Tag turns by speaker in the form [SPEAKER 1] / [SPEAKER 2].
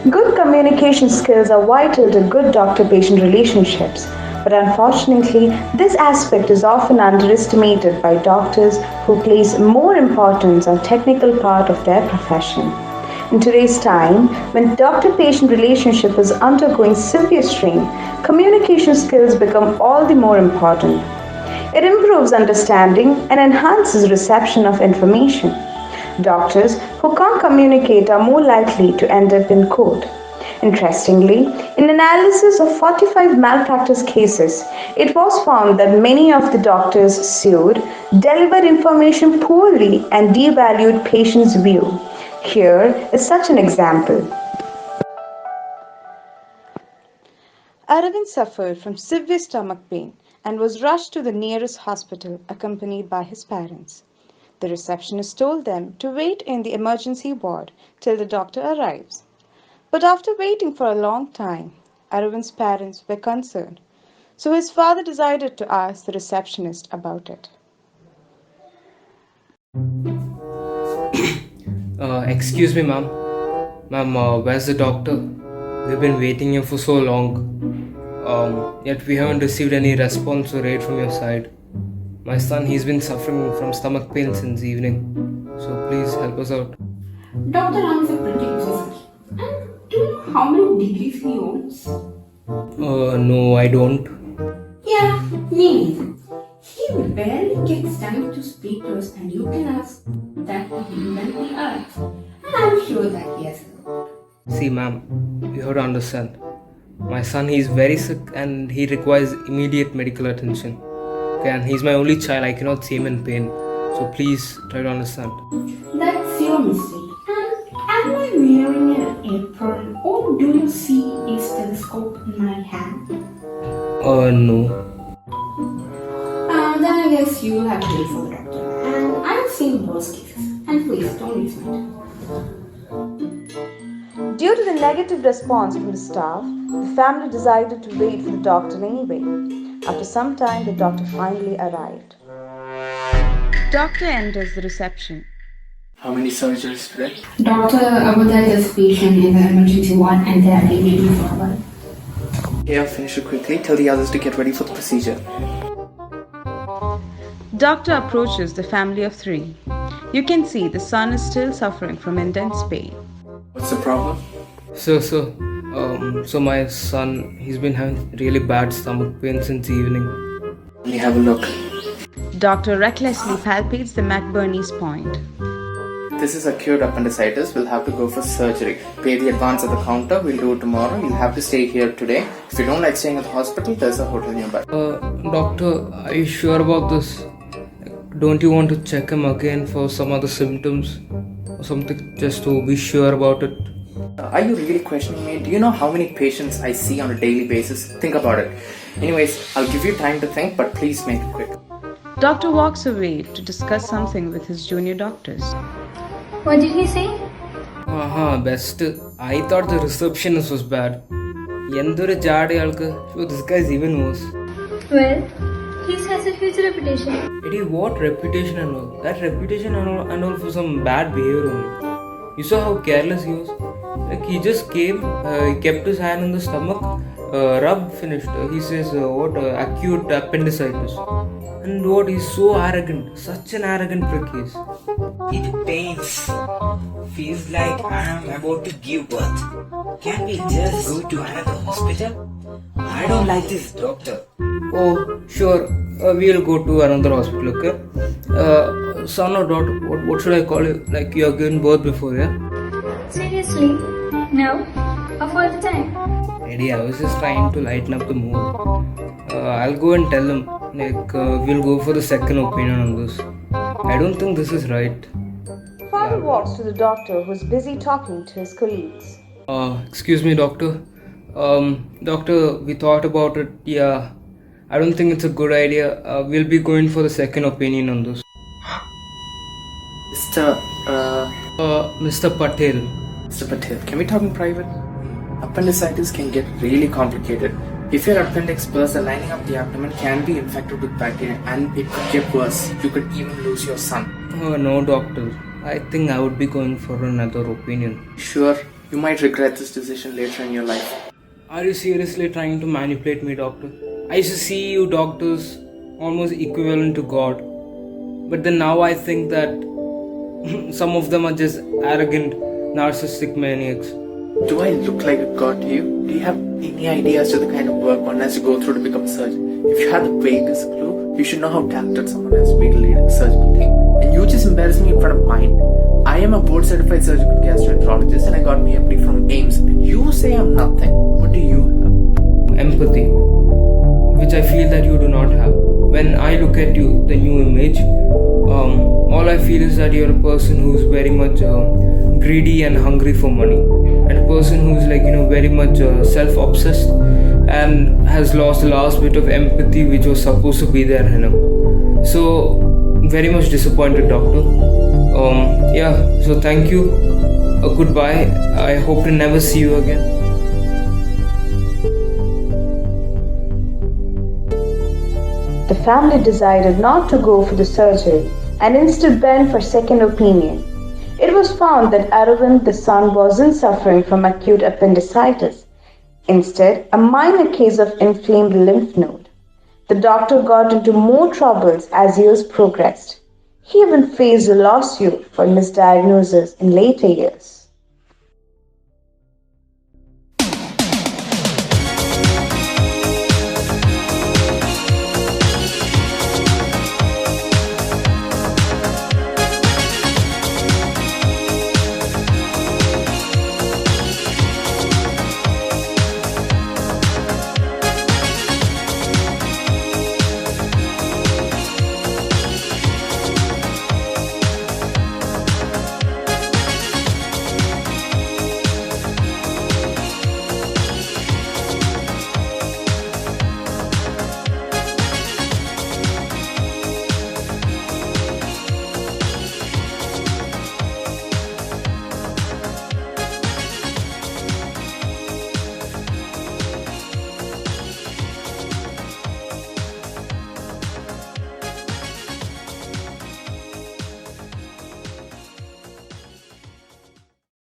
[SPEAKER 1] Good communication skills are vital to good doctor patient relationships, but unfortunately, this aspect is often underestimated by doctors who place more importance on technical part of their profession. In today's time, when doctor patient relationship is undergoing severe strain, communication skills become all the more important. It improves understanding and enhances reception of information. Doctors who can't communicate are more likely to end up in court. Interestingly, in analysis of 45 malpractice cases, it was found that many of the doctors sued delivered information poorly and devalued patients' view. Here is such an example. Aravind suffered from severe stomach pain and was rushed to the nearest hospital accompanied by his parents. The receptionist told them to wait in the emergency ward till the doctor arrives. But after waiting for a long time, Arvind's parents were concerned, so his father decided to ask the receptionist about it.
[SPEAKER 2] Excuse me, ma'am. Ma'am, where's the doctor? We've been waiting here for so long. Yet we haven't received any response or aid from your side. My son, he's been suffering from stomach pain since evening. So please help us out.
[SPEAKER 3] Dr. Ram is a pretty busy. And do you know how many degrees he owns?
[SPEAKER 2] No, I don't.
[SPEAKER 3] Yeah, me neither. He barely gets time to speak to us, and you can ask that when we ask. And I'm sure that he has.
[SPEAKER 2] See, ma'am, you have to understand. My son, he's very sick and he requires immediate medical attention. Okay, and he's my only child. I cannot see him in pain. So please try to understand.
[SPEAKER 3] That's your mistake. And am I wearing an apron, or do you see a stethoscope in my hand?
[SPEAKER 2] No.
[SPEAKER 3] Then I guess you have to wait for the doctor. And I've seen worse cases. And please don't use my time.
[SPEAKER 1] Due to the negative response from the staff, the family decided to wait for the doctor anyway. After some time, the doctor finally arrived. Doctor enters the reception.
[SPEAKER 4] How many surgeries today?
[SPEAKER 3] Doctor, about that is patient in the emergency ward and they are waiting for a while.
[SPEAKER 4] Yeah, finish it quickly. Tell the others to get ready for the procedure.
[SPEAKER 1] Doctor approaches the family of three. You can see the son is still suffering from intense pain.
[SPEAKER 4] What's the problem?
[SPEAKER 2] So my son, he's been having really bad stomach pain since evening.
[SPEAKER 4] Let me have a look.
[SPEAKER 1] Doctor recklessly palpates the McBurney's point.
[SPEAKER 4] This is acute appendicitis. We'll have to go for surgery. Pay the advance at the counter. We'll do it tomorrow. You'll have to stay here today. If you don't like staying at the hospital, there's a hotel nearby.
[SPEAKER 2] Doctor, are you sure about this? Don't you want to check him again for some other symptoms or something just to be sure about it?
[SPEAKER 4] Are you really questioning me? Do you know how many patients I see on a daily basis? Think about it. Anyways, I'll give you time to think, but please make it quick.
[SPEAKER 1] Doctor walks away to discuss something with his junior doctors.
[SPEAKER 5] What did he say?
[SPEAKER 2] Best. I thought the receptionist was bad. Yendure jaadiyalku. So this guy is even worse.
[SPEAKER 5] Well, he has a huge reputation.
[SPEAKER 2] Eddie, what reputation and all? That reputation and all for some bad behavior only. You saw how careless he was? Like he just came, he kept his hand in the stomach, rubbed, finished. He says, acute appendicitis. And what, he's so arrogant. Such an arrogant prick he is.
[SPEAKER 6] It pains. Feels like I am about to give birth. Can we just go to another hospital? I don't like this doctor.
[SPEAKER 2] Oh, sure. We'll go to another hospital, okay? Son or daughter, what should I call you? Like you have given birth before, yeah?
[SPEAKER 5] Seriously? No? Of all the time?
[SPEAKER 2] Eddie, I was just trying to lighten up the mood. I'll go and tell him, we'll go for the second opinion on this. I don't think this is right.
[SPEAKER 1] Father walks to the doctor who is busy talking to his colleagues.
[SPEAKER 2] Excuse me, doctor. Doctor, we thought about it. Yeah, I don't think it's a good idea. We'll be going for the second opinion on this. Mr. Patel.
[SPEAKER 4] Mr. Patel, can we talk in private? Appendicitis can get really complicated. If your appendix bursts, the lining of the abdomen can be infected with bacteria and it could get worse. You could even lose your son.
[SPEAKER 2] No, doctor. I think I would be going for another opinion.
[SPEAKER 4] Sure. You might regret this decision later in your life.
[SPEAKER 2] Are you seriously trying to manipulate me, doctor? I used to see you doctors almost equivalent to God. But then now I think that some of them are just arrogant, narcissistic maniacs.
[SPEAKER 4] Do I look like a god to you? Do you have any idea as to the kind of work one has to go through to become a surgeon? If you had the vaguest clue, you should know how talented someone has to be to lead a surgical team. And you just embarrass me in front of mine. I am a board certified surgical gastroenterologist and I got my MD from AIMS. And you say I'm nothing. What do you have?
[SPEAKER 2] Empathy, which I feel that you do not have. When I look at you, the new image, all I feel is that you're a person who's very much greedy and hungry for money, and a person who's very much self-obsessed and has lost the last bit of empathy which was supposed to be there in him. So very much disappointed, doctor. So thank you. Goodbye. I hope to never see you again.
[SPEAKER 1] The family decided not to go for the surgery and instead went for second opinion. It was found that Aravind, the son, wasn't suffering from acute appendicitis. Instead, a minor case of inflamed lymph node. The doctor got into more troubles as years progressed. He even faced a lawsuit for misdiagnosis in later years.